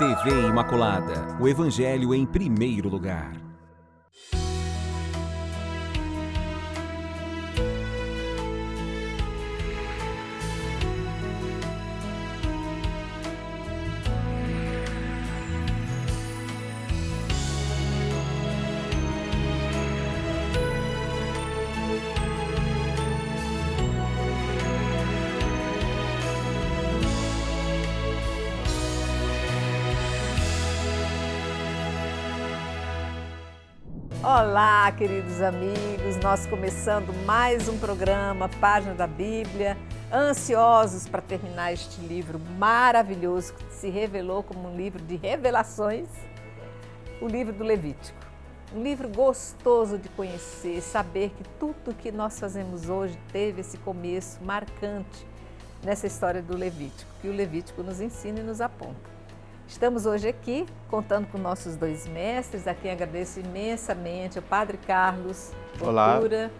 TV Imaculada, o Evangelho em primeiro lugar. Olá, queridos amigos, nós começando mais um programa Página da Bíblia, ansiosos para terminar este livro maravilhoso que se revelou como um livro de revelações, o livro do Levítico. Um livro gostoso de conhecer, saber que tudo que nós fazemos hoje teve esse começo marcante nessa história do Levítico, que o Levítico nos ensina e nos aponta. Estamos hoje aqui contando com nossos dois mestres, a quem agradeço imensamente, o Padre Carlos Ventura,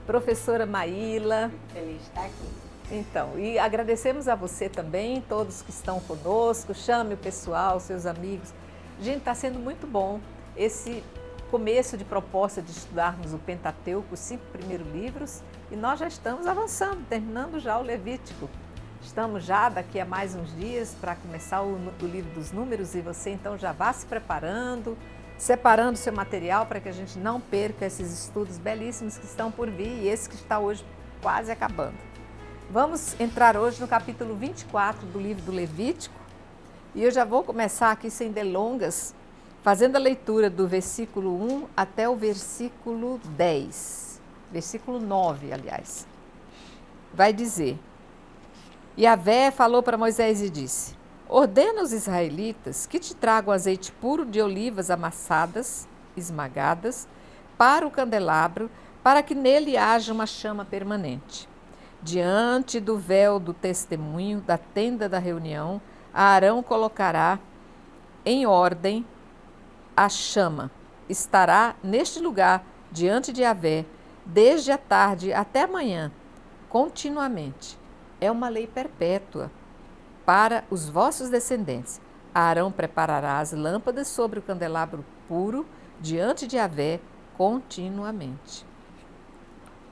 professora Maíla. Fico feliz de estar aqui. Então, e agradecemos a você também, todos que estão conosco, chame o pessoal, seus amigos. Gente, está sendo muito bom esse começo de proposta de estudarmos o Pentateuco, os 5 primeiros livros, e nós já estamos avançando, terminando já o Levítico. Estamos já daqui a mais uns dias para começar o livro dos números e você então já vá se preparando, separando seu material para que a gente não perca esses estudos belíssimos que estão por vir e esse que está hoje quase acabando. Vamos entrar hoje no capítulo 24 do livro do Levítico e eu já vou começar aqui sem delongas, fazendo a leitura do versículo 1 até o versículo 10, versículo 9, aliás. Vai dizer: Yahvé falou para Moisés e disse: ordena aos israelitas que te tragam azeite puro de olivas amassadas, esmagadas, para o candelabro, para que nele haja uma chama permanente. Diante do véu do testemunho da tenda da reunião, Arão colocará em ordem a chama. Estará neste lugar, diante de Yahvé, desde a tarde até amanhã, continuamente. É uma lei perpétua para os vossos descendentes. Arão preparará as lâmpadas sobre o candelabro puro diante de Yahvé continuamente.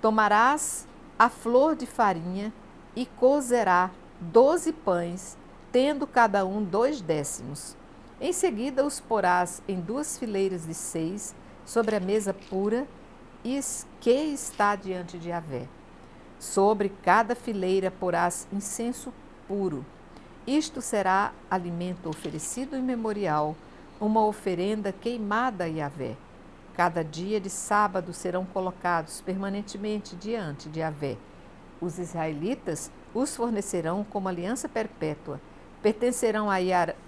Tomarás a flor de farinha e cozerá 12 pães, tendo cada um 2 décimos. Em seguida os porás em 2 fileiras de 6 sobre a mesa pura que está diante de Yahvé. Sobre cada fileira porás incenso puro. Isto será alimento oferecido em memorial, uma oferenda queimada a Yahvé. Cada dia de sábado serão colocados permanentemente diante de Yahvé. Os israelitas os fornecerão como aliança perpétua. Pertencerão a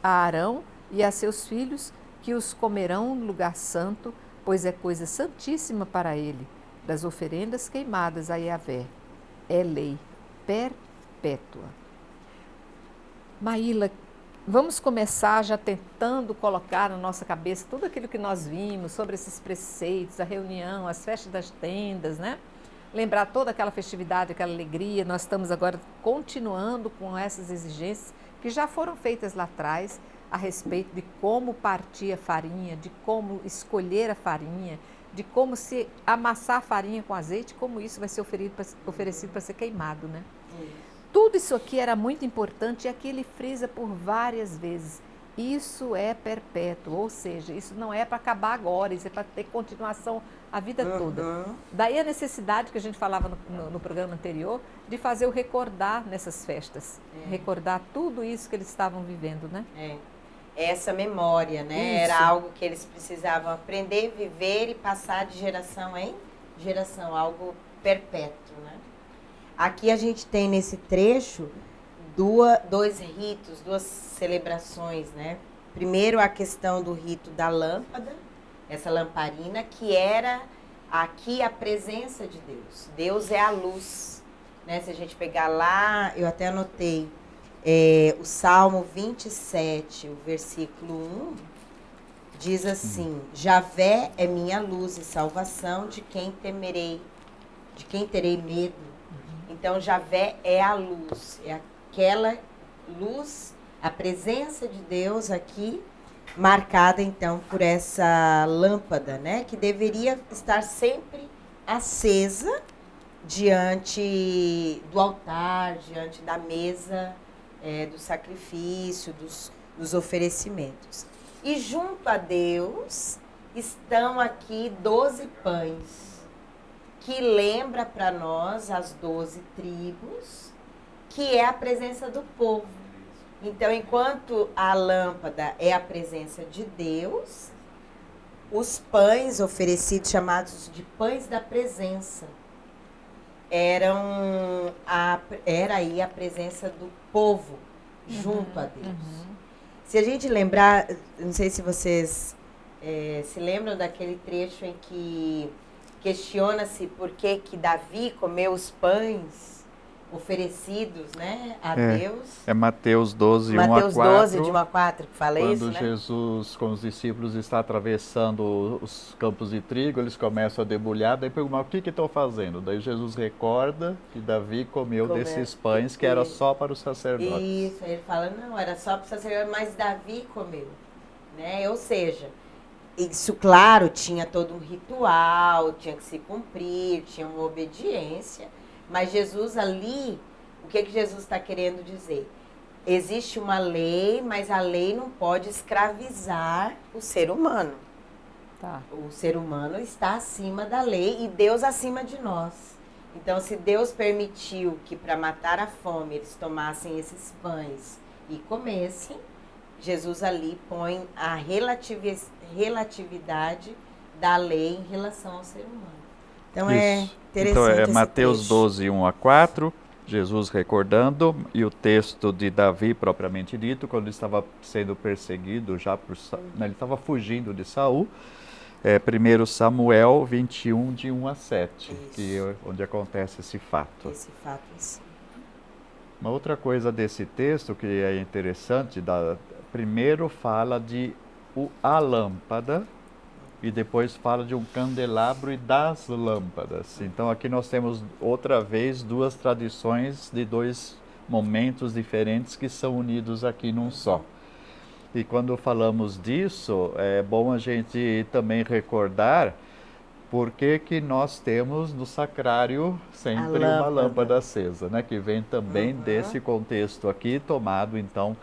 Arão e a seus filhos, que os comerão no lugar santo, pois é coisa santíssima para ele, das oferendas queimadas a Yahvé. É lei perpétua. Maíla, vamos começar já tentando colocar na nossa cabeça tudo aquilo que nós vimos sobre esses preceitos, a reunião, as festas das tendas, né? Lembrar toda aquela festividade, aquela alegria. Nós estamos agora continuando com essas exigências que já foram feitas lá atrás a respeito de como partir a farinha, de como escolher a farinha, de como se amassar a farinha com azeite, como isso vai ser oferecido para ser queimado, né? Tudo isso aqui era muito importante e aqui ele frisa por várias vezes. Isso é perpétuo, ou seja, isso não é para acabar agora, isso é para ter continuação a vida toda. Daí a necessidade que a gente falava no programa anterior de fazer o recordar nessas festas, recordar tudo isso que eles estavam vivendo, né? Essa memória, né? Isso. Era algo que eles precisavam aprender, viver e passar de geração em geração, algo perpétuo, né? Aqui a gente tem nesse trecho dois ritos, 2 celebrações, né? Primeiro a questão do rito da lâmpada, essa lamparina, que era aqui a presença de Deus. Deus é a luz, né? Se a gente pegar lá, eu até anotei, o Salmo 27, o versículo 1, diz assim: Javé é minha luz e salvação, de quem terei medo. Então, Javé é a luz, é aquela luz A presença de Deus aqui, marcada então por essa lâmpada, né? Que deveria estar sempre acesa diante do altar, diante da mesa do sacrifício, dos oferecimentos. E junto a Deus estão aqui 12 pães, que lembra para nós as 12 tribos, que é a presença do povo. Então, enquanto a lâmpada é a presença de Deus, os pães oferecidos, chamados de pães da presença, era aí a presença do povo junto a Deus. Se a gente lembrar, não sei se vocês se lembram daquele trecho em que questiona-se por que Davi comeu os pães oferecidos, né, a Deus. É Mateus 12, Mateus 1 a 4. 12, de 1 a 4, que fala isso, Quando né? Jesus com os discípulos está atravessando os campos de trigo, eles começam a debulhar, daí perguntam, o que estão fazendo? Daí Jesus recorda que Davi comeu desses pães que era só para os sacerdotes. Isso, aí ele fala, não, era só para o sacerdote, mas Davi comeu, né? Ou seja, isso, claro, tinha todo um ritual, tinha que se cumprir, tinha uma obediência, mas Jesus ali, o que Jesus está querendo dizer? Existe uma lei, mas a lei não pode escravizar o ser humano. Tá. O ser humano está acima da lei e Deus acima de nós. Então, se Deus permitiu que para matar a fome eles tomassem esses pães e comessem, Jesus ali põe a relatividade da lei em relação ao ser humano. Então, é interessante. Então, é esse Mateus trecho. 12, 1 a 4, Jesus recordando, e o texto de Davi propriamente dito, quando ele estava sendo perseguido, ele estava fugindo de Saul, 1 Samuel 21, de 1 a 7, onde acontece esse fato. Esse fato em si. Uma outra coisa desse texto que é interessante, primeiro fala de a lâmpada, e depois fala de um candelabro e das lâmpadas. Então aqui nós temos outra vez duas tradições de dois momentos diferentes que são unidos aqui num só. E quando falamos disso, é bom a gente também recordar por que nós temos no sacrário sempre uma lâmpada acesa, né? Que vem também desse contexto aqui, tomado então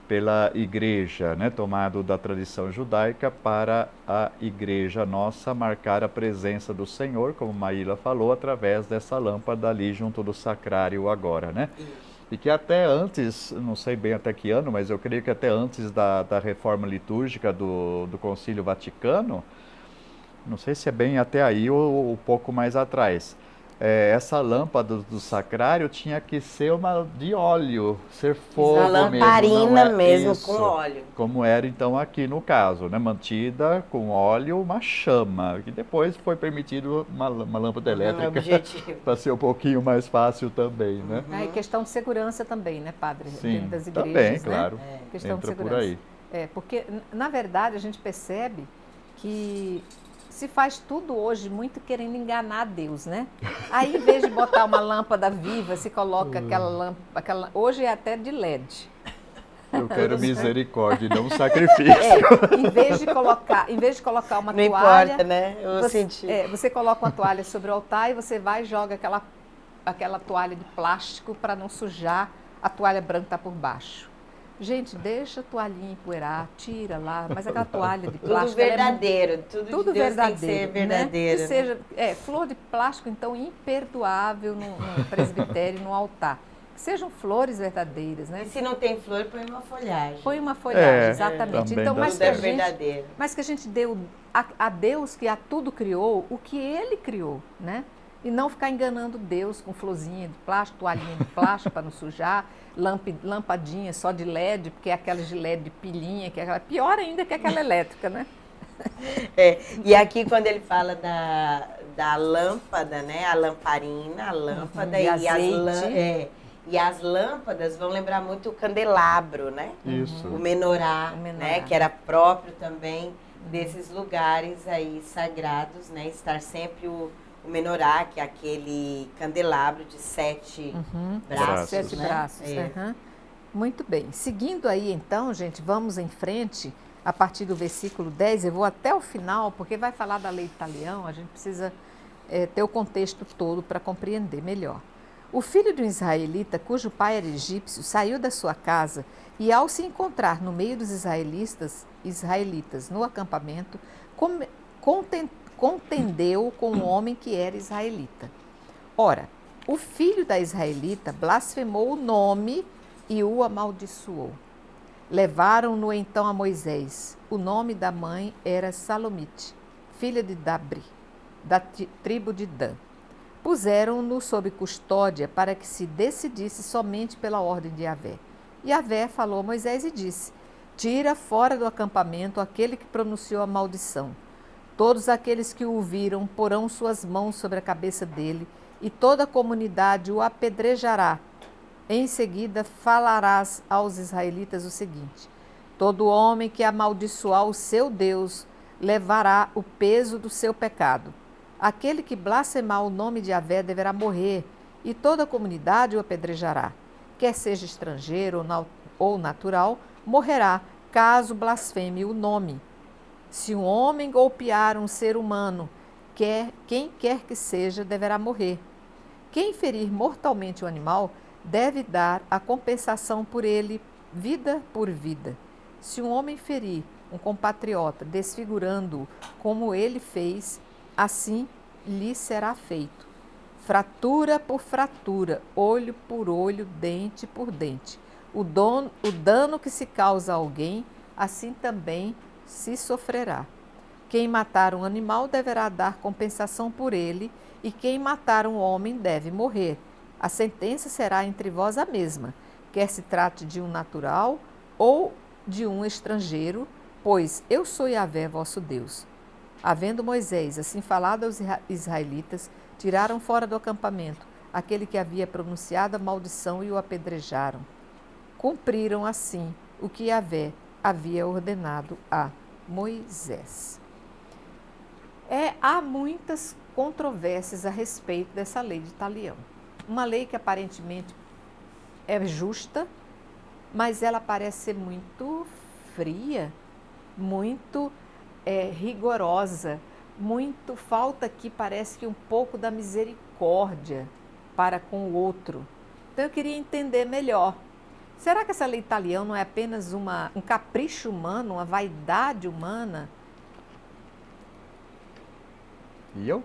pela igreja, né, tomado da tradição judaica para a igreja nossa marcar a presença do Senhor, como Maíla falou, através dessa lâmpada ali junto do sacrário agora, né? E que até antes, não sei bem até que ano, mas eu creio que até antes da reforma litúrgica do Concílio Vaticano, não sei se é bem até aí ou um pouco mais atrás, essa lâmpada do sacrário tinha que ser uma de óleo, ser fogo mesmo. Lamparina mesmo, com óleo. Como era então aqui no caso, né? Mantida com óleo, uma chama. E depois foi permitido uma lâmpada elétrica para ser um pouquinho mais fácil também, né? E questão de segurança também, né, padre? Sim, dentro das igrejas, também, né? claro. Questão Entra de por segurança. aí. Porque, na verdade, a gente percebe que se faz tudo hoje muito querendo enganar Deus, né? Aí, em vez de botar uma lâmpada viva, se coloca aquela lâmpada... Hoje é até de LED. Eu quero misericórdia e não sacrifício. Em vez de colocar uma não toalha... Não importa, né? Eu senti. Você coloca uma toalha sobre o altar e você vai e joga aquela toalha de plástico para não sujar, a toalha branca está por baixo. Gente, deixa a toalhinha empoeirar, tira lá, mas aquela toalha de plástico... Tudo verdadeiro, tudo de Deus verdadeiro, tem que ser verdadeiro. Né? Que seja, flor de plástico, então, imperdoável no presbitério, no altar. Que sejam flores verdadeiras, né? E se não tem flor, põe uma folhagem. Põe uma folhagem, exatamente. Também Então, verdadeiro. Mas que a gente deu a Deus que a tudo criou, o que Ele criou, né? E não ficar enganando Deus com florzinha de plástico, toalhinha de plástico para não sujar, lampadinha só de LED, porque é aquela de LED de pilhinha, que é aquela, pior ainda que aquela elétrica, né? E aqui quando ele fala da lâmpada, né? A lamparina, a lâmpada e as lâmpadas vão lembrar muito o candelabro, né? Isso. O menorá, né? Que era próprio também desses lugares aí sagrados, né? Estar sempre o menorá, que é aquele candelabro de 7 braços, 7 né? braços. Muito bem. Seguindo aí, então, gente, vamos em frente. A partir do versículo 10, eu vou até o final, porque vai falar da lei de Talião, a gente precisa ter o contexto todo para compreender melhor. O filho de um israelita, cujo pai era egípcio, saiu da sua casa e, ao se encontrar no meio dos israelitas no acampamento, contendeu com um homem que era israelita. Ora, o filho da israelita blasfemou o nome e o amaldiçoou. Levaram-no então a Moisés. O nome da mãe era Salomite, filha de Dabri, da tribo de Dan. Puseram-no sob custódia para que se decidisse somente pela ordem de Yahvé. Yahvé falou a Moisés e disse: tira fora do acampamento aquele que pronunciou a maldição. Todos aqueles que o ouviram porão suas mãos sobre a cabeça dele, e toda a comunidade o apedrejará. Em seguida falarás aos israelitas o seguinte: todo homem que amaldiçoar o seu Deus levará o peso do seu pecado. Aquele que blasfemar o nome de Yahvé deverá morrer, e toda a comunidade o apedrejará. Quer seja estrangeiro ou natural, morrerá, caso blasfeme o nome. Se um homem golpear um ser humano, quem quer que seja, deverá morrer. Quem ferir mortalmente o animal deve dar a compensação por ele, vida por vida. Se um homem ferir um compatriota, desfigurando-o como ele fez, assim lhe será feito. Fratura por fratura, olho por olho, dente por dente. O dano que se causa a alguém, assim também se sofrerá. Quem matar um animal deverá dar compensação por ele, e quem matar um homem deve morrer. A sentença será entre vós a mesma, quer se trate de um natural ou de um estrangeiro, pois eu sou Yahvé, vosso Deus. Havendo Moisés assim falado aos israelitas, tiraram fora do acampamento aquele que havia pronunciado a maldição e o apedrejaram. Cumpriram assim o que Yahvé havia ordenado a Moisés. Há muitas controvérsias a respeito dessa lei de Talião. Uma lei que aparentemente é justa, mas ela parece ser muito fria, muito rigorosa, falta aqui parece que um pouco da misericórdia para com o outro. Então eu queria entender melhor. Será que essa lei de Talião não é apenas um capricho humano, uma vaidade humana? E eu?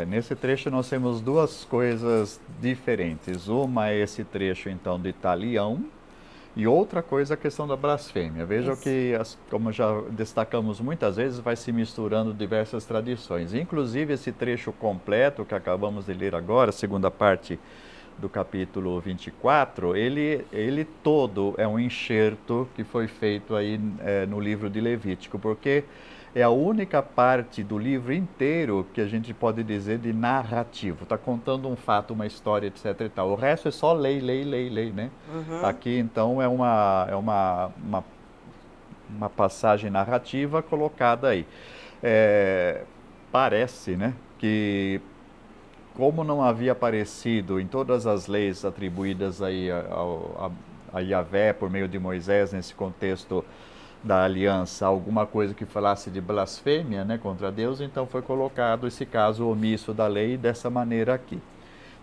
Nesse trecho nós temos duas coisas diferentes. Uma é esse trecho, então, de Talião, e outra coisa a questão da blasfêmia. Vejam que, como já destacamos muitas vezes, vai se misturando diversas tradições. Inclusive, esse trecho completo que acabamos de ler agora, a segunda parte do capítulo 24, ele todo é um enxerto que foi feito aí no livro de Levítico, porque é a única parte do livro inteiro que a gente pode dizer de narrativo. Está contando um fato, uma história, etc. e tal. O resto é só lei, né? Uhum. Aqui, então, é uma passagem narrativa colocada aí. Parece, né, que como não havia aparecido em todas as leis atribuídas aí a Yahvé por meio de Moisés, nesse contexto da aliança, alguma coisa que falasse de blasfêmia, né, contra Deus, então foi colocado esse caso omisso da lei dessa maneira aqui.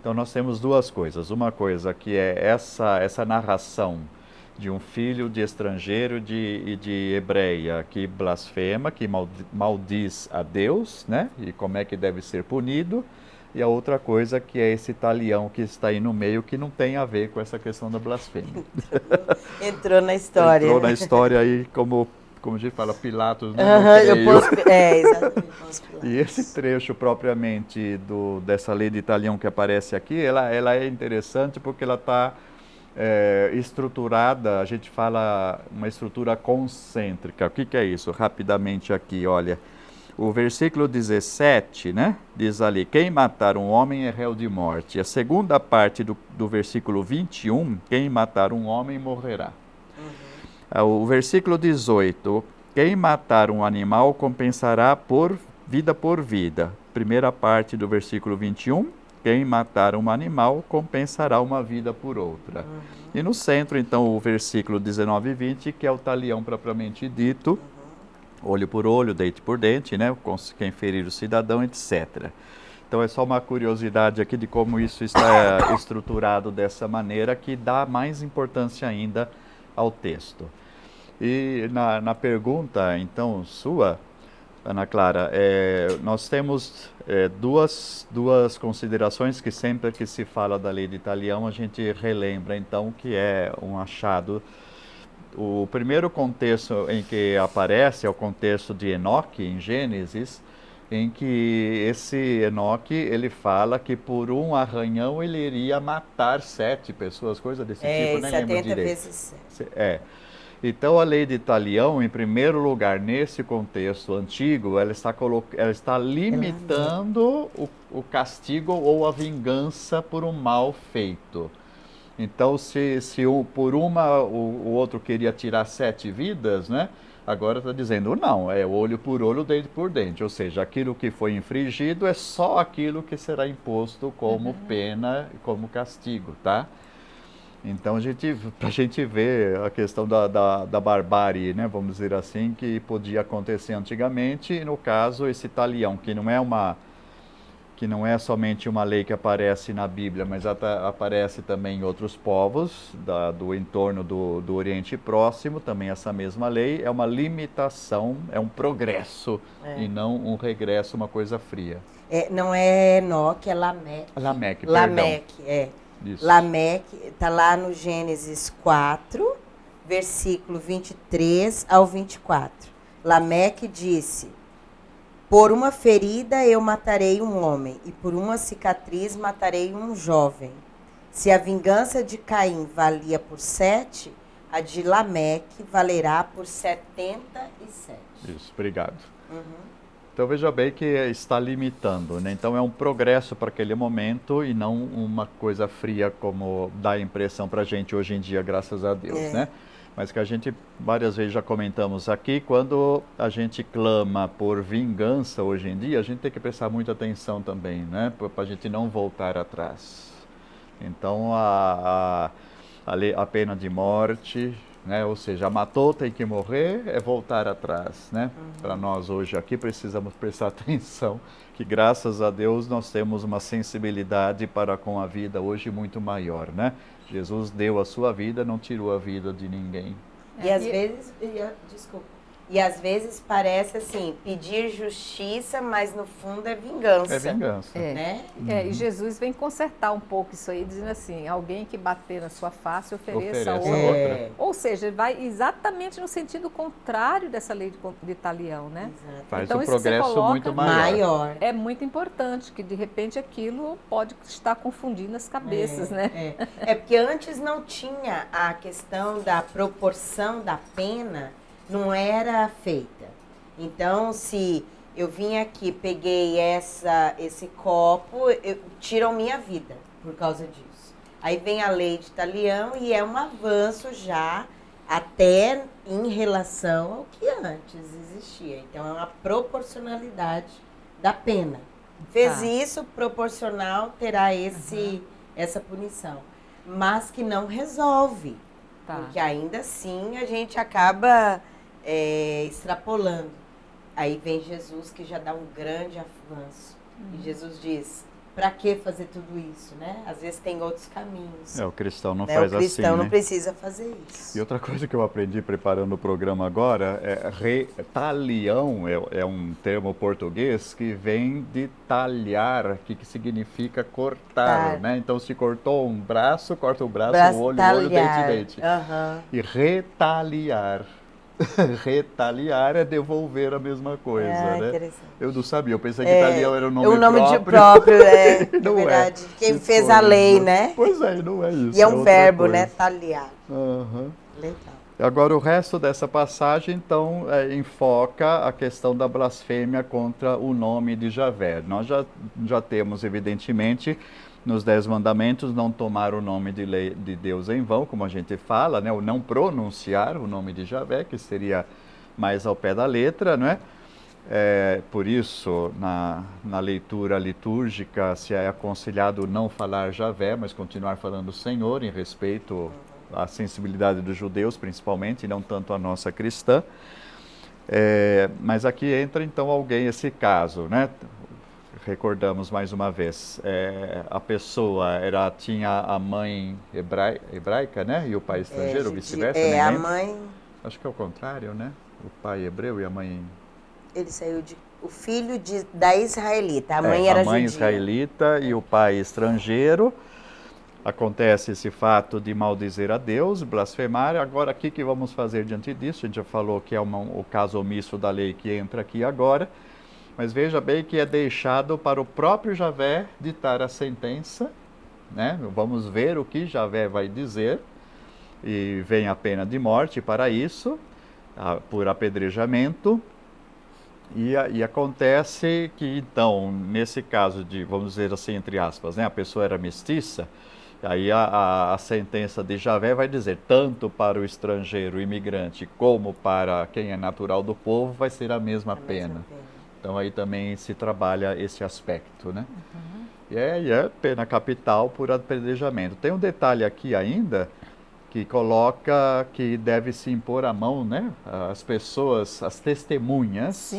Então nós temos duas coisas. Uma coisa que é essa narração de um filho de estrangeiro e de hebreia que blasfema, que maldiz a Deus, né, e como é que deve ser punido. E a outra coisa que é esse Talião que está aí no meio, que não tem a ver com essa questão da blasfêmia. Entrou na história. Entrou na história aí, como a gente fala, Pilatos, né? Exatamente. E esse trecho propriamente dessa lei de Talião que aparece aqui, ela é interessante porque ela está estruturada, a gente fala uma estrutura concêntrica. O que é isso? Rapidamente aqui, olha. O versículo 17, né, diz ali, quem matar um homem é réu de morte. A segunda parte do versículo 21, quem matar um homem morrerá. Uhum. O versículo 18, quem matar um animal compensará por vida. Primeira parte do versículo 21, quem matar um animal compensará uma vida por outra. E no centro, então, o versículo 19 e 20, que é o talião propriamente dito, olho por olho, dente por dente, né? Quem ferir o cidadão, etc. Então é só uma curiosidade aqui de como isso está estruturado dessa maneira, que dá mais importância ainda ao texto. E na pergunta, então, sua, Ana Clara, nós temos duas considerações que sempre que se fala da lei de Talião, a gente relembra, então, que é um achado. O primeiro contexto em que aparece é o contexto de Enoque, em Gênesis, em que esse Enoque, ele fala que por um arranhão ele iria matar 7 pessoas, coisa desse tipo, nem lembro 70 direito. vezes 7. Então, a lei de Talião, em primeiro lugar, nesse contexto antigo, ela está limitando o castigo ou a vingança por um mal feito. Então, se por o outro queria tirar 7 vidas, né? Agora está dizendo, não, é olho por olho, dente por dente. Ou seja, aquilo que foi infringido é só aquilo que será imposto como pena e como castigo, tá? Então, para a gente ver a questão da barbárie, né, vamos dizer assim, que podia acontecer antigamente, e no caso, esse talião, que não é somente uma lei que aparece na Bíblia, mas aparece também em outros povos do entorno do Oriente Próximo, também essa mesma lei, é uma limitação, é um progresso, e não um regresso, uma coisa fria. Não é Enoque, é Lameque. Lameque, Lameque, Isso. Lameque está lá no Gênesis 4, versículo 23 ao 24. Lameque disse: por uma ferida eu matarei um homem, e por uma cicatriz matarei um jovem. Se a vingança de Caim valia por 7, a de Lameque valerá por 77. Isso, obrigado. Então veja bem que está limitando, né? Então é um progresso para aquele momento e não uma coisa fria como dá a impressão para a gente hoje em dia, graças a Deus, né? Mas que a gente várias vezes já comentamos aqui, quando a gente clama por vingança hoje em dia, a gente tem que prestar muita atenção também, né? Para a gente não voltar atrás. Então a pena de morte, né? Ou seja, matou, tem que morrer, é voltar atrás, né? Para nós hoje aqui precisamos prestar atenção, que graças a Deus nós temos uma sensibilidade para com a vida hoje muito maior, né? Jesus deu a sua vida, não tirou a vida de ninguém. E às vezes, desculpa, e às vezes parece assim, pedir justiça, mas no fundo é vingança. É vingança. Né? E Jesus vem consertar um pouco isso aí, dizendo assim, alguém que bater na sua face ofereça Oferece outra. outra. Ou seja, vai exatamente no sentido contrário dessa lei de Talião, né? Exato. Faz Então, um isso que você progresso coloca muito maior. É muito importante, que de repente aquilo pode estar confundindo as cabeças, né? É porque antes não tinha a questão da proporção da pena, não era feita. Então, se eu vim aqui, peguei esse copo, tiram minha vida por causa disso. Aí vem a lei de Talião e é um avanço já até em relação ao que antes existia. Então, é uma proporcionalidade da pena. Fez isso, proporcional, terá essa punição. Mas que não resolve. Porque ainda assim a gente acaba extrapolando. Aí vem Jesus, que já dá um grande avanço. E Jesus diz, para que fazer tudo isso, né? Às vezes tem outros caminhos. O cristão não faz assim, o cristão não né? precisa fazer isso. E outra coisa que eu aprendi preparando o programa agora talião é um termo português que vem de talhar, que significa cortar, né? Então, se cortou um braço, corta o braço, o olho, dente. E retaliar. Retaliar é devolver a mesma coisa, né? Eu não sabia, eu pensei que talião era o nome próprio. O nome próprio, Não é verdade. É. Quem fez a lei, né? Pois é, não é isso. E é um verbo, coisa. né? Taliar. Legal. Agora, o resto dessa passagem, então, enfoca a questão da blasfêmia contra o nome de Javé. Nós já temos, evidentemente, nos 10 mandamentos, não tomar o nome de Deus em vão, como a gente fala, né? O não pronunciar o nome de Javé, que seria mais ao pé da letra, não é? Por isso, na leitura litúrgica, se é aconselhado não falar Javé, mas continuar falando Senhor, em respeito à sensibilidade dos judeus, principalmente, e não tanto a nossa cristã. Mas aqui entra, então, esse caso, né? Recordamos mais uma vez, a pessoa tinha a mãe hebraica, né? E o pai estrangeiro, ou vice-versa, né? A mãe... Acho que é o contrário, né? O pai hebreu e a mãe... Ele saiu o filho da israelita, a mãe era judia. A mãe israelita e o pai estrangeiro. Acontece esse fato de maldizer a Deus, blasfemar. Agora, o que vamos fazer diante disso? A gente já falou que é o caso omisso da lei que entra aqui agora. Mas veja bem que é deixado para o próprio Javé ditar a sentença, né? Vamos ver o que Javé vai dizer. E vem a pena de morte para isso, por apedrejamento. E acontece que, então, nesse caso de, vamos dizer assim, entre aspas, né, a pessoa era mestiça, aí a sentença de Javé vai dizer, tanto para o estrangeiro, o imigrante, como para quem é natural do povo, vai ser a mesma pena. Então, aí também se trabalha esse aspecto, né? Uhum. E é pena capital por apedrejamento. Tem um detalhe aqui ainda, que coloca que deve se impor a mão, né? As pessoas, as testemunhas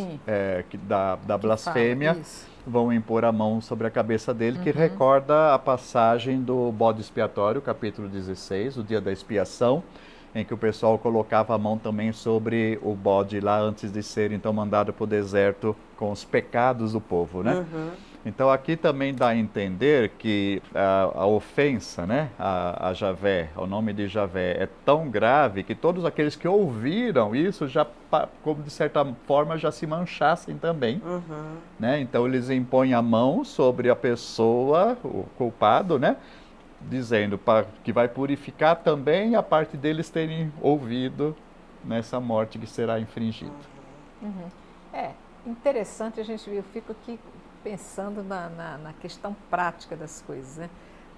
da blasfêmia vão impor a mão sobre a cabeça dele, que recorda a passagem do bode expiatório, capítulo 16, o dia da expiação, em que o pessoal colocava a mão também sobre o bode lá antes de ser então mandado para o deserto com os pecados do povo, né? Então aqui também dá a entender que a ofensa, né, a Javé, ao nome de Javé, é tão grave que todos aqueles que ouviram isso já, como de certa forma, já se manchassem também. Né? Então eles impõem a mão sobre a pessoa, o culpado, né, dizendo que vai purificar também a parte deles terem ouvido nessa morte que será infringida. É interessante, eu fico aqui pensando na questão prática das coisas, né?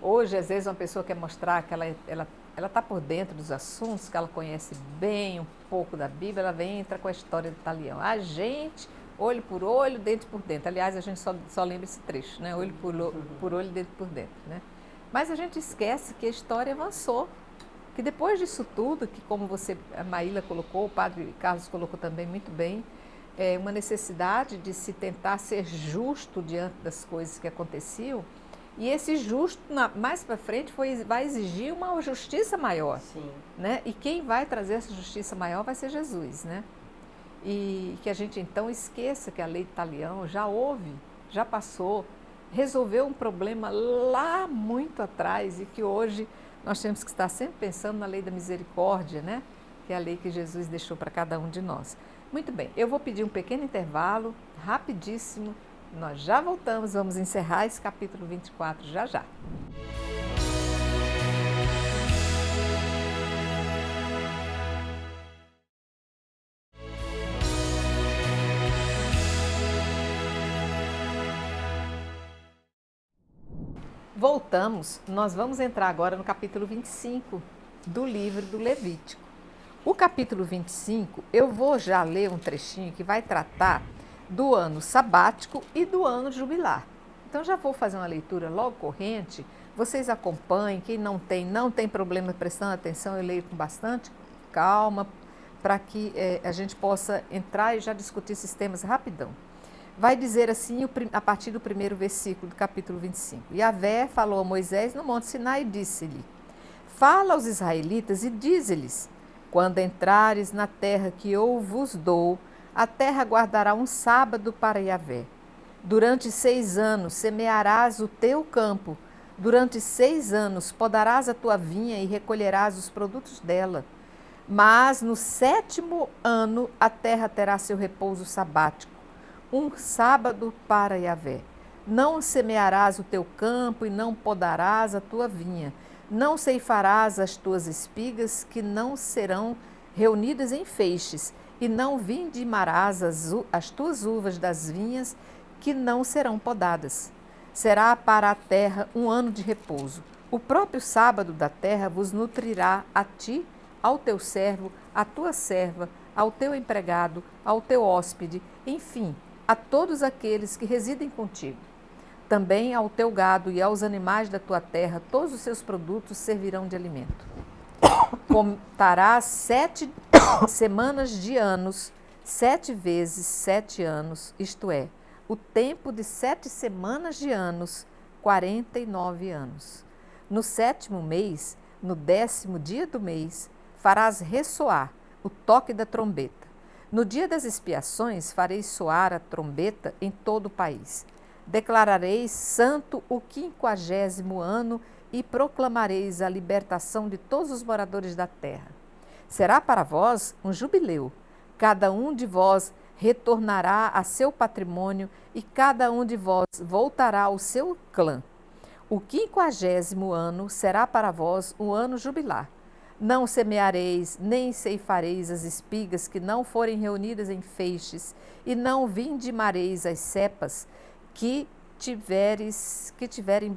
Hoje, às vezes, uma pessoa quer mostrar que ela está por dentro dos assuntos, que ela conhece bem um pouco da Bíblia, ela entra com a história do talião. A gente, olho por olho, dente por dente. Aliás, a gente só lembra esse trecho, né? Olho por olho, dente por dente, né? Mas a gente esquece que a história avançou, que depois disso tudo, que como a Maíla colocou, o padre Carlos colocou também muito bem, uma necessidade de se tentar ser justo diante das coisas que aconteciam, e esse justo, mais para frente, vai exigir uma justiça maior. Sim. Né? E quem vai trazer essa justiça maior vai ser Jesus. Né? E que a gente então esqueça que a lei de Talião já houve, já passou, resolveu um problema lá muito atrás, e que hoje nós temos que estar sempre pensando na lei da misericórdia, né? Que é a lei que Jesus deixou para cada um de nós. Muito bem, eu vou pedir um pequeno intervalo, rapidíssimo, nós já voltamos, vamos encerrar esse capítulo 24 já já. Voltamos, nós vamos entrar agora no capítulo 25 do livro do Levítico. O capítulo 25, eu vou já ler um trechinho que vai tratar do ano sabático e do ano jubilar. Então já vou fazer uma leitura logo corrente, vocês acompanhem, quem não tem problema prestando atenção, eu leio com bastante calma, para que a gente possa entrar e já discutir esses temas rapidão. Vai dizer assim, a partir do primeiro versículo do capítulo 25. Yahvé falou a Moisés no Monte Sinai e disse-lhe, fala aos israelitas e dize-lhes, quando entrares na terra que eu vos dou, a terra guardará um sábado para Yahvé. Durante 6 anos semearás o teu campo, durante 6 anos podarás a tua vinha e recolherás os produtos dela. Mas no 7º ano a terra terá seu repouso sabático, um sábado para Yahvé. Não semearás o teu campo e não podarás a tua vinha. Não ceifarás as tuas espigas, que não serão reunidas em feixes, e não vindimarás as tuas uvas das vinhas, que não serão podadas. Será para a terra um ano de repouso. O próprio sábado da terra vos nutrirá a ti, ao teu servo, à tua serva, ao teu empregado, ao teu hóspede, enfim, a todos aqueles que residem contigo. Também ao teu gado e aos animais da tua terra, todos os seus produtos servirão de alimento. Contarás 7 semanas de anos, 7 vezes 7 anos, isto é, o tempo de 7 semanas de anos, 49 anos. No 7º mês, no 10º dia do mês, farás ressoar o toque da trombeta. No dia das expiações, fareis soar a trombeta em todo o país. Declarareis santo o 50º ano e proclamareis a libertação de todos os moradores da terra. Será para vós um jubileu. Cada um de vós retornará a seu patrimônio e cada um de vós voltará ao seu clã. O 50º ano será para vós um ano jubilar. Não semeareis, nem ceifareis as espigas que não forem reunidas em feixes, e não vindimareis as cepas que tiverem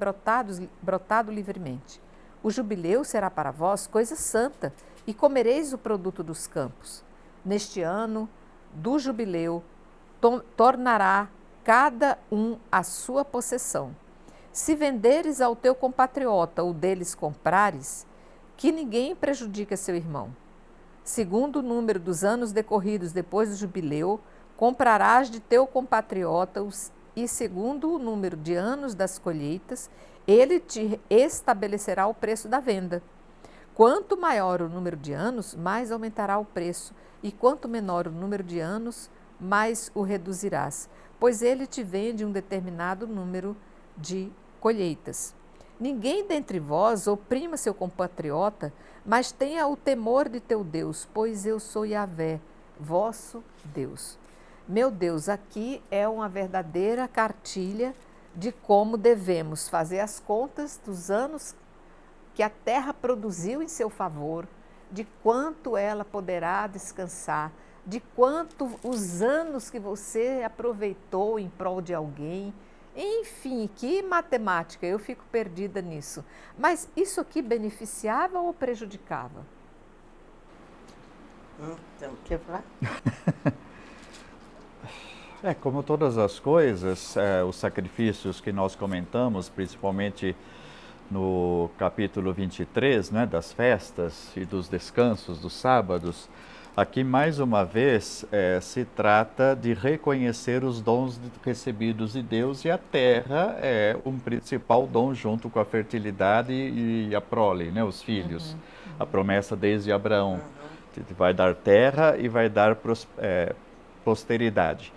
brotado livremente. O jubileu será para vós coisa santa, e comereis o produto dos campos. Neste ano do jubileu, tornará cada um a sua possessão. Se venderes ao teu compatriota ou deles comprares, que ninguém prejudique seu irmão. Segundo o número dos anos decorridos depois do jubileu, comprarás de teu compatriota e segundo o número de anos das colheitas, ele te estabelecerá o preço da venda. Quanto maior o número de anos, mais aumentará o preço, e quanto menor o número de anos, mais o reduzirás, pois ele te vende um determinado número de colheitas. Ninguém dentre vós oprima seu compatriota, mas tenha o temor de teu Deus, pois eu sou Yahvé, vosso Deus. Meu Deus, aqui é uma verdadeira cartilha de como devemos fazer as contas dos anos que a terra produziu em seu favor, de quanto ela poderá descansar, de quanto os anos que você aproveitou em prol de alguém. Enfim, que matemática, eu fico perdida nisso. Mas isso aqui beneficiava ou prejudicava? Então, quer falar? Como todas as coisas, os sacrifícios que nós comentamos, principalmente no capítulo 23, né, das festas e dos descansos, dos sábados, aqui mais uma vez se trata de reconhecer os dons recebidos de Deus, e a terra é um principal dom junto com a fertilidade e a prole, né, os filhos. A promessa desde Abraão, vai dar terra e vai dar posteridade.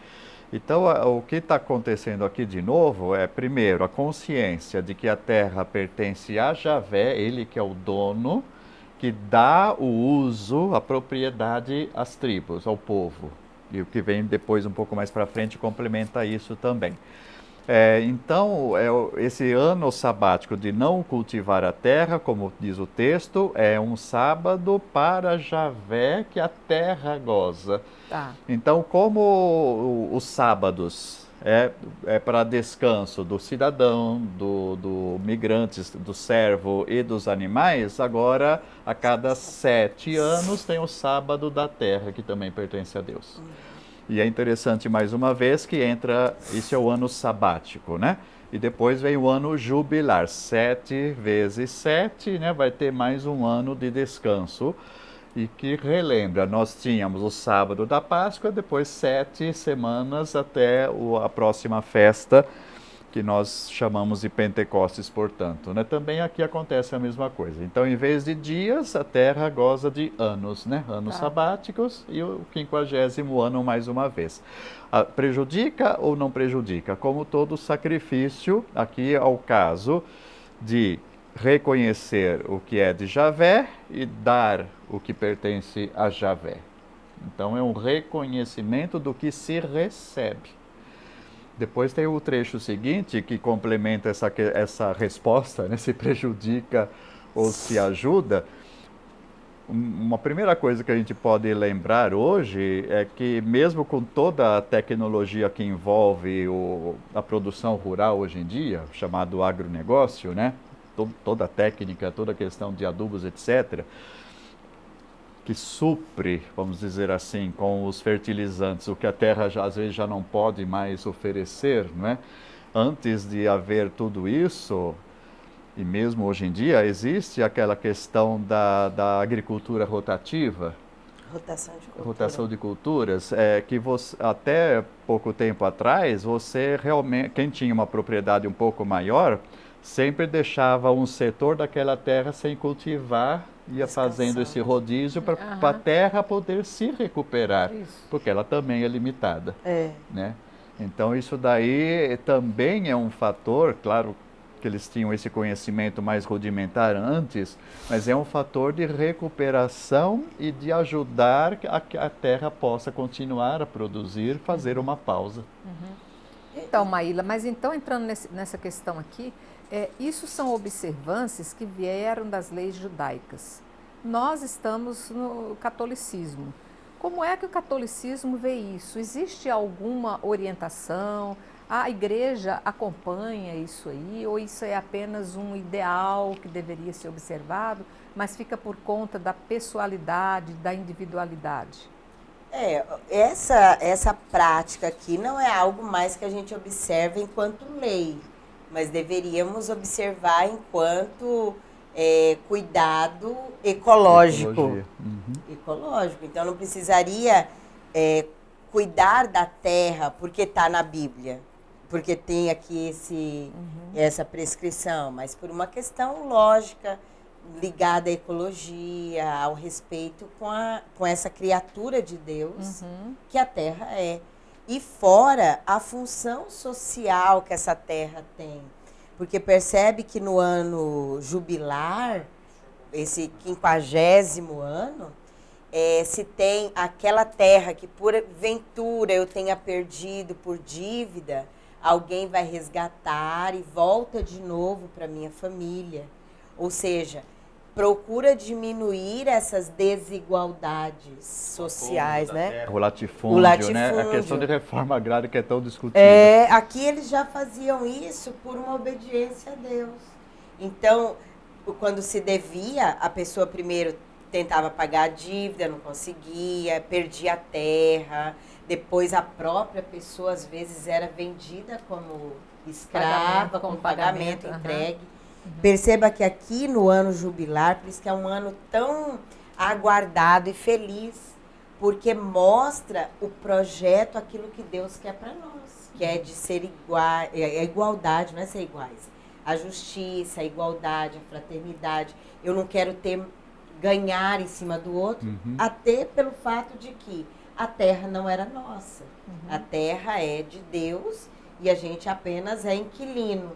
Então, o que está acontecendo aqui de novo é, primeiro, a consciência de que a terra pertence a Javé, ele que é o dono, que dá o uso, a propriedade às tribos, ao povo. E o que vem depois, um pouco mais para frente, complementa isso também. Então, esse ano sabático de não cultivar a terra, como diz o texto, é um sábado para Javé que a terra goza. Tá. Então, como os sábados é para descanso do cidadão, do migrante, do servo e dos animais, agora a cada 7 anos tem o sábado da terra, que também pertence a Deus. E é interessante mais uma vez que entra, isso é o ano sabático, né? E depois vem o ano jubilar, 7 vezes 7, né? Vai ter mais um ano de descanso. E que relembra, nós tínhamos o sábado da Páscoa, depois 7 semanas até a próxima festa, que nós chamamos de Pentecostes, portanto, né? Também aqui acontece a mesma coisa. Então, em vez de dias, a terra goza de anos, né? Anos sabáticos, e o 50º ano mais uma vez. Prejudica ou não prejudica? Como todo sacrifício, aqui é o caso de reconhecer o que é de Javé e dar o que pertence a Javé. Então, é um reconhecimento do que se recebe. Depois tem o trecho seguinte que complementa essa resposta, né? Se prejudica ou se ajuda. Uma primeira coisa que a gente pode lembrar hoje é que mesmo com toda a tecnologia que envolve a produção rural hoje em dia, chamado agronegócio, né? Toda a técnica, toda a questão de adubos, etc., que supre, vamos dizer assim, com os fertilizantes, o que a terra às vezes já não pode mais oferecer, não é? Antes de haver tudo isso, e mesmo hoje em dia, existe aquela questão da agricultura rotativa, Rotação de cultura. rotação de culturas, que você, até pouco tempo atrás, você realmente, quem tinha uma propriedade um pouco maior, sempre deixava um setor daquela terra sem cultivar, ia fazendo esse rodízio para a terra poder se recuperar, porque ela também é limitada, né? Então isso daí também é um fator, claro que eles tinham esse conhecimento mais rudimentar antes, mas é um fator de recuperação e de ajudar a que a terra possa continuar a produzir, fazer uma pausa. Então, Maíla, mas então entrando nessa questão aqui, isso são observâncias que vieram das leis judaicas. Nós estamos no catolicismo. Como é que o catolicismo vê isso? Existe alguma orientação? A igreja acompanha isso aí? Ou isso é apenas um ideal que deveria ser observado, mas fica por conta da pessoalidade, da individualidade? Essa prática aqui não é algo mais que a gente observa enquanto lei, mas deveríamos observar enquanto cuidado ecológico. Ecológico. Então não precisaria cuidar da terra porque está na Bíblia, porque tem aqui essa prescrição, mas por uma questão lógica, ligada à ecologia, ao respeito com essa criatura de Deus que a terra é. E fora a função social que essa terra tem. Porque percebe que no ano jubilar, esse 50º ano, se tem aquela terra que por ventura eu tenha perdido por dívida, alguém vai resgatar e volta de novo para minha família. Ou seja, procura diminuir essas desigualdades sociais, né? O latifúndio, né? A questão de reforma agrária que é tão discutida. Aqui eles já faziam isso por uma obediência a Deus. Então, quando se devia, a pessoa primeiro tentava pagar a dívida, não conseguia, perdia a terra. Depois a própria pessoa, às vezes, era vendida como escrava, com pagamento entregue. Perceba que aqui no ano jubilar, por isso que é um ano tão aguardado e feliz, porque mostra o projeto, aquilo que Deus quer para nós, que é de ser igual, a igualdade, não é ser iguais, a justiça, a igualdade, a fraternidade. Eu não quero ganhar em cima do outro, até pelo fato de que a terra não era nossa. A terra é de Deus e a gente apenas é inquilino.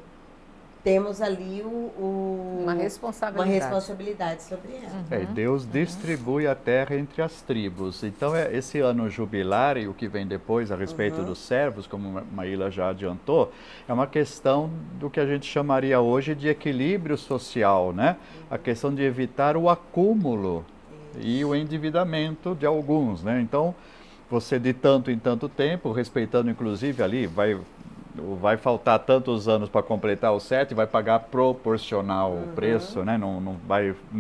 Temos ali uma responsabilidade sobre ela. Deus distribui a terra entre as tribos. Então, esse ano jubilar e o que vem depois a respeito dos servos, como a Maíla já adiantou, é uma questão do que a gente chamaria hoje de equilíbrio social, né? A questão de evitar o acúmulo e o endividamento de alguns, né? Então, você de tanto em tanto tempo, respeitando inclusive ali, vai faltar tantos anos para completar o 7, vai pagar proporcional o preço, né? Não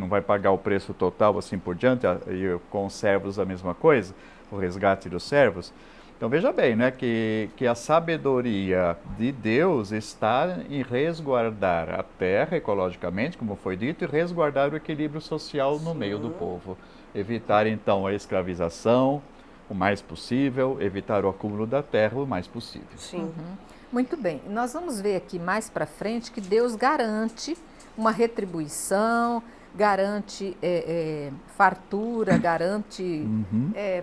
vai pagar o preço total assim por diante, e com os servos a mesma coisa, o resgate dos servos. Então veja bem, né, que a sabedoria de Deus está em resguardar a terra ecologicamente, como foi dito, e resguardar o equilíbrio social no meio do povo. Evitar então a escravização o mais possível, evitar o acúmulo da terra o mais possível. Sim. Muito bem, nós vamos ver aqui mais para frente que Deus garante uma retribuição, garante fartura, garante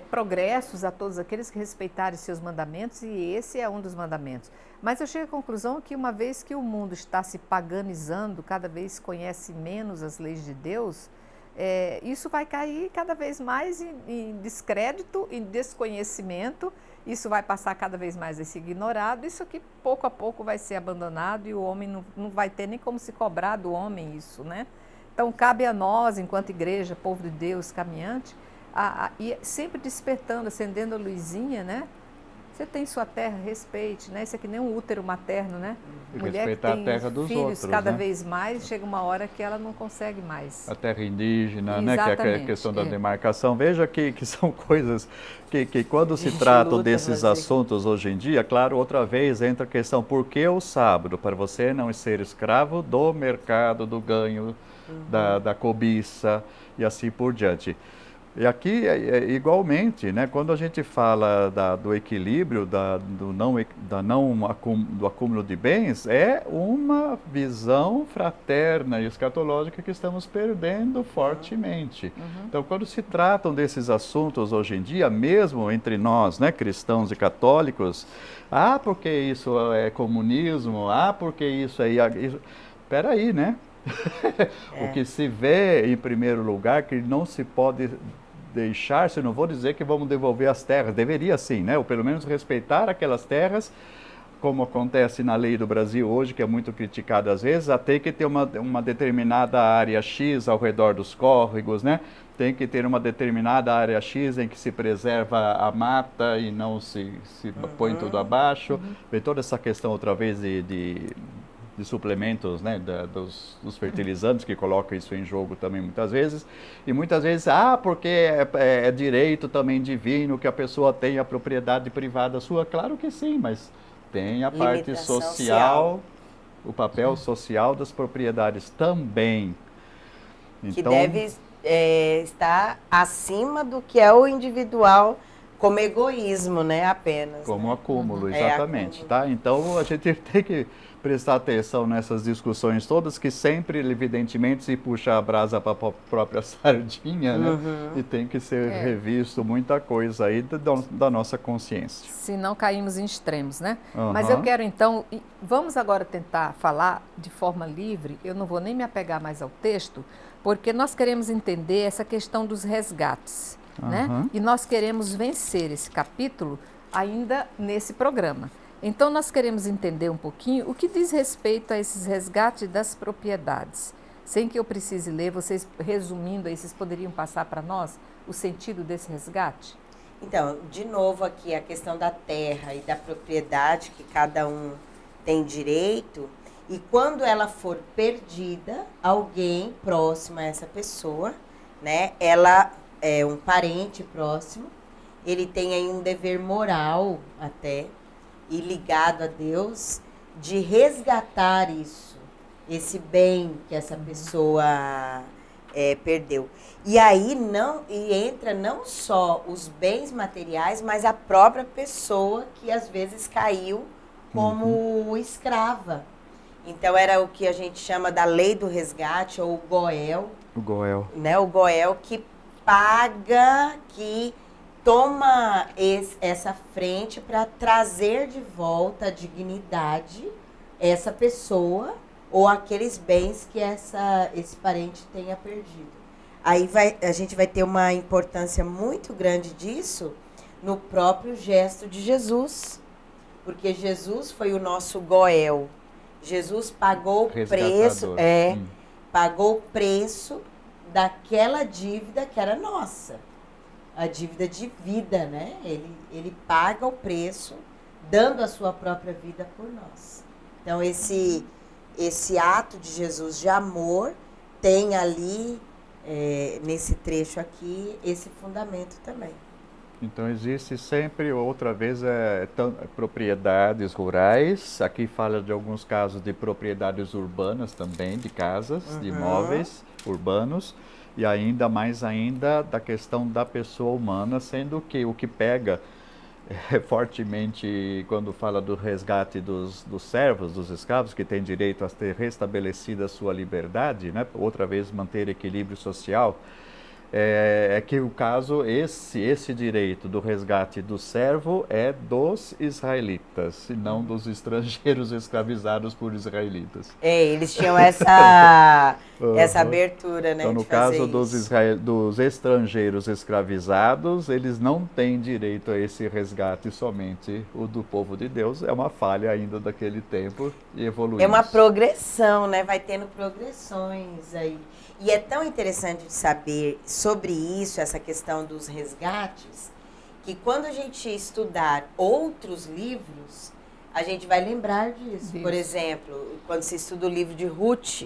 progressos a todos aqueles que respeitarem seus mandamentos, e esse é um dos mandamentos. Mas eu chego à conclusão que uma vez que o mundo está se paganizando, cada vez conhece menos as leis de Deus, isso vai cair cada vez mais em descrédito, em desconhecimento. Isso vai passar cada vez mais a ser ignorado, isso aqui pouco a pouco vai ser abandonado e o homem não vai ter nem como se cobrar do homem isso, né? Então cabe a nós, enquanto igreja, povo de Deus, caminhante, e sempre despertando, acendendo a luzinha, né? Você tem sua terra, respeite, né? Isso é que nem um útero materno, né? E Mulher que respeitar a tem terra dos filhos outros, cada né? vez mais, chega uma hora que ela não consegue mais. A terra indígena, né? Que é a Exatamente, questão da é. demarcação. Veja que são coisas que quando se gente tratam luta desses fazer. assuntos hoje em dia, claro, outra vez entra a questão, por que o sábado? Para você não ser escravo do mercado, do ganho, da cobiça e assim por diante. E aqui, igualmente, né, quando a gente fala do equilíbrio, do acúmulo de bens, é uma visão fraterna e escatológica que estamos perdendo fortemente. Então, quando se tratam desses assuntos hoje em dia, mesmo entre nós, né, cristãos e católicos, porque isso é comunismo, porque isso é... Espera aí, né? O que se vê, em primeiro lugar, que não se pode deixar, se não vou dizer que vamos devolver as terras, deveria sim, né? Ou pelo menos respeitar aquelas terras, como acontece na lei do Brasil hoje, que é muito criticada às vezes, até que ter uma determinada área X ao redor dos córregos, né? Tem que ter uma determinada área X em que se preserva a mata e não se põe tudo abaixo. Vem toda essa questão outra vez de suplementos, né, dos fertilizantes, que colocam isso em jogo também muitas vezes. E muitas vezes, porque é direito também divino que a pessoa tenha a propriedade privada sua. Claro que sim, mas tem a parte Limitação social, o papel social das propriedades também. Que Então, deve estar acima do que é o individual como egoísmo, né? Apenas. como né? acúmulo, É, exatamente, acúmulo. tá? Então a gente tem que prestar atenção nessas discussões todas, que sempre, evidentemente, se puxa a brasa para a própria sardinha, né? E tem que ser revisto muita coisa aí da nossa consciência. Se não caímos em extremos, né? Mas eu Aham. quero então, vamos agora tentar falar de forma livre, eu não vou nem me apegar mais ao texto, porque nós queremos entender essa questão dos resgates, né? Aham. E nós queremos vencer esse capítulo ainda nesse programa. Então nós queremos entender um pouquinho o que diz respeito a esses resgates das propriedades. Sem que eu precise ler, vocês resumindo aí, vocês poderiam passar para nós o sentido desse resgate? Então, de novo aqui a questão da terra e da propriedade que cada um tem direito. E quando ela for perdida, alguém próximo a essa pessoa, né? Ela é um parente próximo, ele tem aí um dever moral até, e ligado a Deus, de resgatar isso, esse bem que essa pessoa perdeu. E aí entra não só os bens materiais, mas a própria pessoa que às vezes caiu como escrava. Então era o que a gente chama da lei do resgate, ou o Goel. O Goel. Né? O Goel que paga, que toma essa frente para trazer de volta a dignidade essa pessoa ou aqueles bens que esse parente tenha perdido. Aí a gente vai ter uma importância muito grande disso no próprio gesto de Jesus, porque Jesus foi o nosso Goel. Jesus pagou o preço, pagou o preço daquela dívida que era nossa. A dívida de vida, né? Ele paga o preço, dando a sua própria vida por nós. Então, esse ato de Jesus de amor tem ali, nesse trecho aqui, esse fundamento também. Então existe sempre, outra vez, propriedades rurais. Aqui fala de alguns casos de propriedades urbanas também, de casas, de imóveis urbanos. E ainda mais da questão da pessoa humana, sendo que o que pega fortemente quando fala do resgate dos servos, dos escravos, que têm direito a ter restabelecida a sua liberdade, né? Outra vez manter equilíbrio social, é que o caso, esse direito do resgate do servo é dos israelitas, e não dos estrangeiros escravizados por israelitas. Eles tinham essa abertura, né? Então, no caso dos estrangeiros escravizados, eles não têm direito a esse resgate, somente o do povo de Deus. É uma falha ainda daquele tempo e evoluímos. É uma progressão, né? Vai tendo progressões aí. E é tão interessante de saber sobre isso, essa questão dos resgates, que quando a gente estudar outros livros, a gente vai lembrar disso. Por exemplo, quando se estuda o livro de Ruth,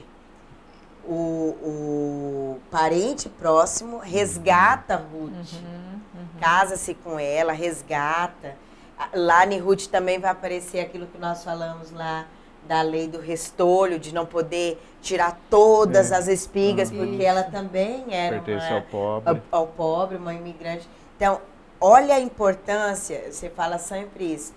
o parente próximo resgata Ruth, casa-se com ela, resgata. Lá em Ruth também vai aparecer aquilo que nós falamos lá, da lei do restolho, de não poder tirar todas as espigas, porque ela também era pertence ao pobre, uma imigrante. Então, olha a importância, você fala sempre isso.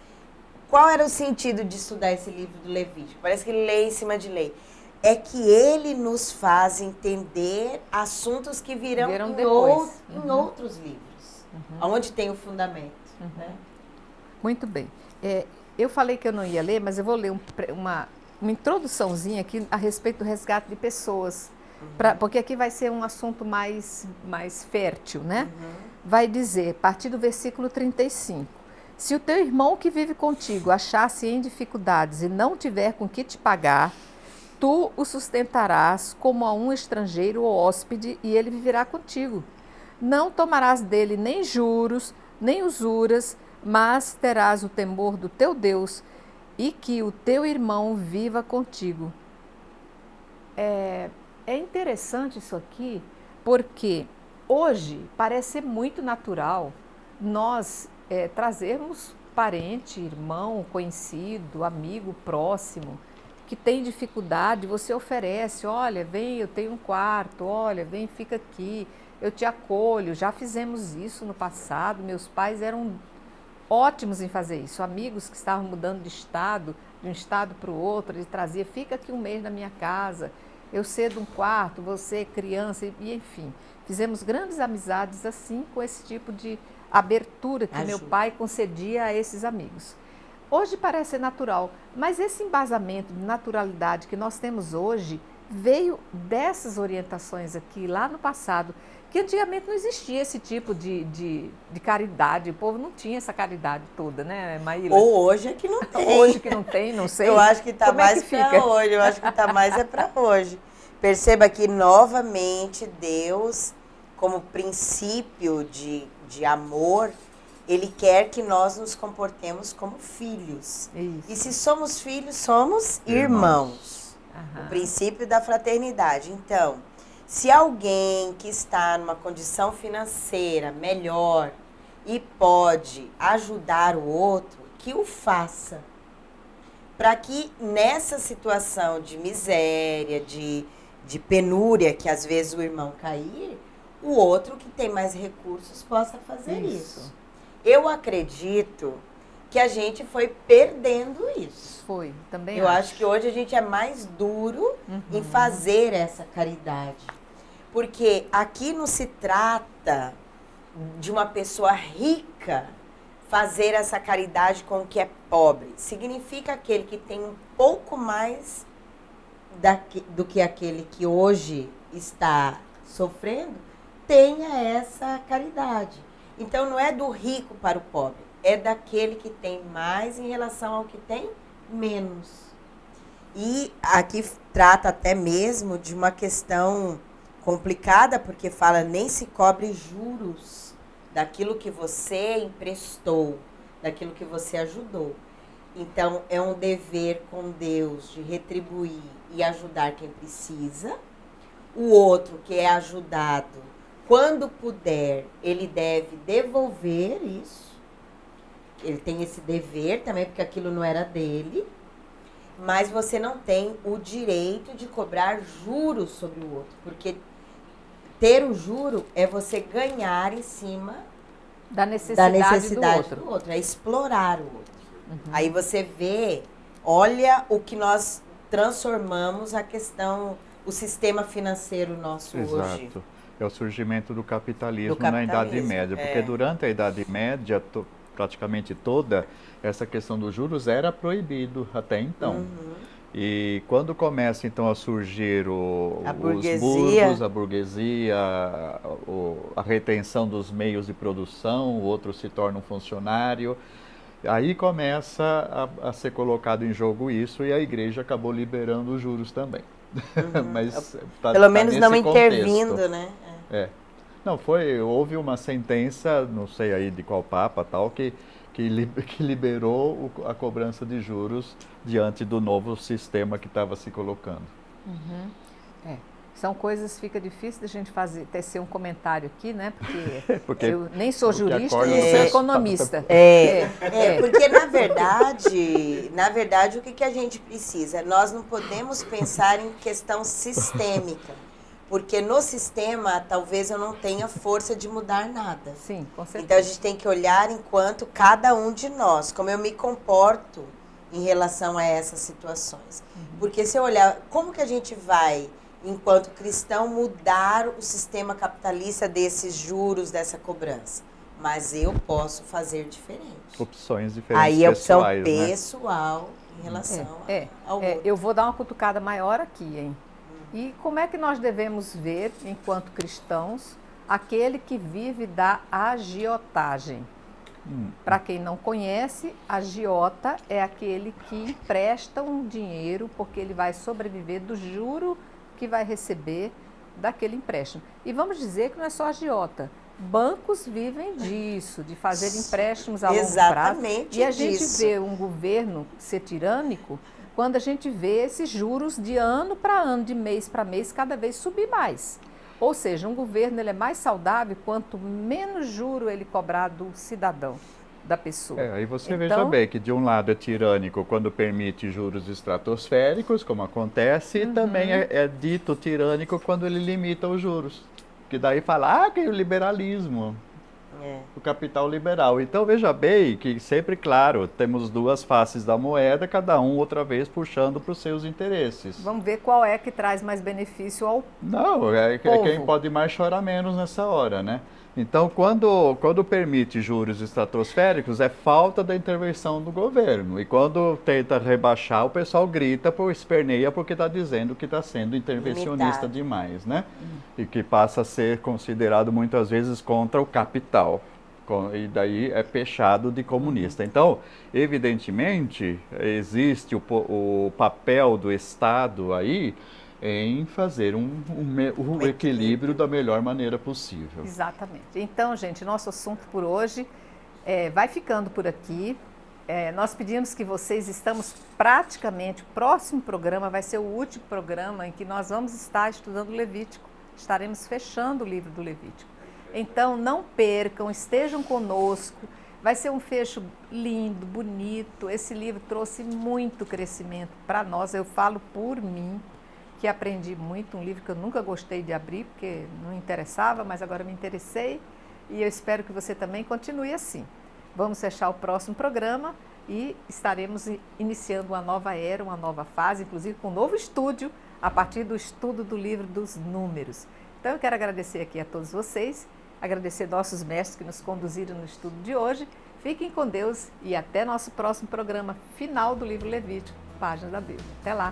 Qual era o sentido de estudar esse livro do Levítico? Parece que lei em cima de lei. É que ele nos faz entender assuntos que virão em outros livros, onde tem o fundamento. Né? Muito bem. Eu falei que eu não ia ler, mas eu vou ler uma introduçãozinha aqui a respeito do resgate de pessoas, porque aqui vai ser um assunto mais fértil, né? Vai dizer, a partir do versículo 35, se o teu irmão que vive contigo achar-se em dificuldades e não tiver com que te pagar, tu o sustentarás como a um estrangeiro ou hóspede e ele viverá contigo. Não tomarás dele nem juros, nem usuras, mas terás o temor do teu Deus e que o teu irmão viva contigo. É interessante isso aqui, porque hoje parece ser muito natural nós trazermos parente, irmão, conhecido, amigo, próximo, que tem dificuldade, você oferece, olha, vem, eu tenho um quarto, olha, vem, fica aqui, eu te acolho. Já fizemos isso no passado, meus pais eram ótimos em fazer isso. Amigos que estavam mudando de um estado para o outro, ele trazia, fica aqui um mês na minha casa, eu cedo um quarto, você criança, e enfim. Fizemos grandes amizades assim, com esse tipo de abertura que meu pai concedia a esses amigos. Hoje parece ser natural, mas esse embasamento de naturalidade que nós temos hoje veio dessas orientações aqui, lá no passado, que antigamente não existia esse tipo de caridade, o povo não tinha essa caridade toda, né, Maíla? Ou hoje é que não tem. Hoje que não tem, não sei. Eu acho que está mais para hoje, eu acho que está mais para hoje. Perceba que, novamente, Deus, como princípio de amor, Ele quer que nós nos comportemos como filhos. Isso. E se somos filhos, somos irmãos. O princípio da fraternidade. Então, se alguém que está numa condição financeira melhor e pode ajudar o outro, que o faça. Para que nessa situação de miséria, de penúria, que às vezes o irmão cair, o outro que tem mais recursos possa fazer isso. Eu acredito que a gente foi perdendo isso. Foi, também Eu acho que hoje a gente é mais duro em fazer essa caridade. Porque aqui não se trata de uma pessoa rica fazer essa caridade com o que é pobre. Significa aquele que tem um pouco mais do que aquele que hoje está sofrendo, tenha essa caridade. Então, não é do rico para o pobre, é daquele que tem mais em relação ao que tem menos. E aqui trata até mesmo de uma questão complicada, porque fala nem se cobre juros daquilo que você emprestou, daquilo que você ajudou. Então, é um dever com Deus de retribuir e ajudar quem precisa. O outro que é ajudado, quando puder, ele deve devolver isso. Ele tem esse dever também, porque aquilo não era dele. Mas você não tem o direito de cobrar juros sobre o outro. Porque ter o juro é você ganhar em cima da necessidade do outro. É explorar o outro. Aí você vê, olha o que nós transformamos a questão, o sistema financeiro nosso hoje. Exato. É o surgimento do capitalismo na Idade Média. Porque durante a Idade Média, praticamente toda, essa questão dos juros era proibido até então. E quando começa então a surgir os burgos, a burguesia, a retenção dos meios de produção, o outro se torna um funcionário, aí começa a ser colocado em jogo isso e a igreja acabou liberando os juros também. Mas pelo menos não intervindo, né? Não, houve uma sentença, não sei aí de qual papa, tal, que liberou a cobrança de juros diante do novo sistema que estava se colocando. São coisas, fica difícil da gente tecer um comentário aqui, né? Porque eu nem sou porque a jurista, corda nem não sou é- economista. Porque na verdade, o que a gente precisa? Nós não podemos pensar em questão sistêmica, porque no sistema talvez eu não tenha força de mudar nada. Sim, com certeza. Então a gente tem que olhar enquanto cada um de nós, como eu me comporto em relação a essas situações. Porque se eu olhar, como que a gente vai, enquanto cristão, mudar o sistema capitalista desses juros, dessa cobrança? Mas eu posso fazer diferente. Opções diferentes Aí é opção pessoais, né? pessoal em relação ao outro. Eu vou dar uma cutucada maior aqui, hein? E como é que nós devemos ver, enquanto cristãos, aquele que vive da agiotagem? Para quem não conhece, agiota é aquele que empresta um dinheiro porque ele vai sobreviver do juro que vai receber daquele empréstimo. E vamos dizer que não é só agiota. Bancos vivem disso, de fazer empréstimos a longo prazo. Exatamente E a gente disso. vê um governo ser tirânico quando a gente vê esses juros de ano para ano, de mês para mês, cada vez subir mais. Ou seja, um governo ele é mais saudável quanto menos juro ele cobrar do cidadão, da pessoa. Aí você veja bem que de um lado é tirânico quando permite juros estratosféricos, como acontece, e também é dito tirânico quando ele limita os juros. Que daí fala, que é o liberalismo, o capital liberal. Então veja bem que sempre, claro, temos duas faces da moeda, cada um outra vez puxando para os seus interesses. Vamos ver qual é que traz mais benefício ao Não, é povo. quem pode mais chorar menos nessa hora, né? Então, quando permite juros estratosféricos, é falta da intervenção do governo. E quando tenta rebaixar, o pessoal grita, esperneia, porque está dizendo que está sendo intervencionista Limitado. demais, né? E que passa a ser considerado muitas vezes contra o capital. E daí é fechado de comunista. Então, evidentemente, existe o papel do Estado aí em fazer um equilíbrio da melhor maneira possível. Exatamente. Então, gente, nosso assunto por hoje vai ficando por aqui. Nós pedimos que estamos praticamente, o próximo programa vai ser o último programa em que nós vamos estar estudando o Levítico. Estaremos fechando o livro do Levítico. Então, não percam, estejam conosco. Vai ser um fecho lindo, bonito. Esse livro trouxe muito crescimento para nós. Eu falo por mim, que aprendi muito, um livro que eu nunca gostei de abrir, porque não interessava, mas agora me interessei. E eu espero que você também continue assim. Vamos fechar o próximo programa e estaremos iniciando uma nova era, uma nova fase, inclusive com um novo estúdio, a partir do estudo do livro dos números. Então eu quero agradecer aqui a todos vocês, agradecer nossos mestres que nos conduziram no estudo de hoje. Fiquem com Deus e até nosso próximo programa final do livro Levítico, Páginas da Bíblia. Até lá!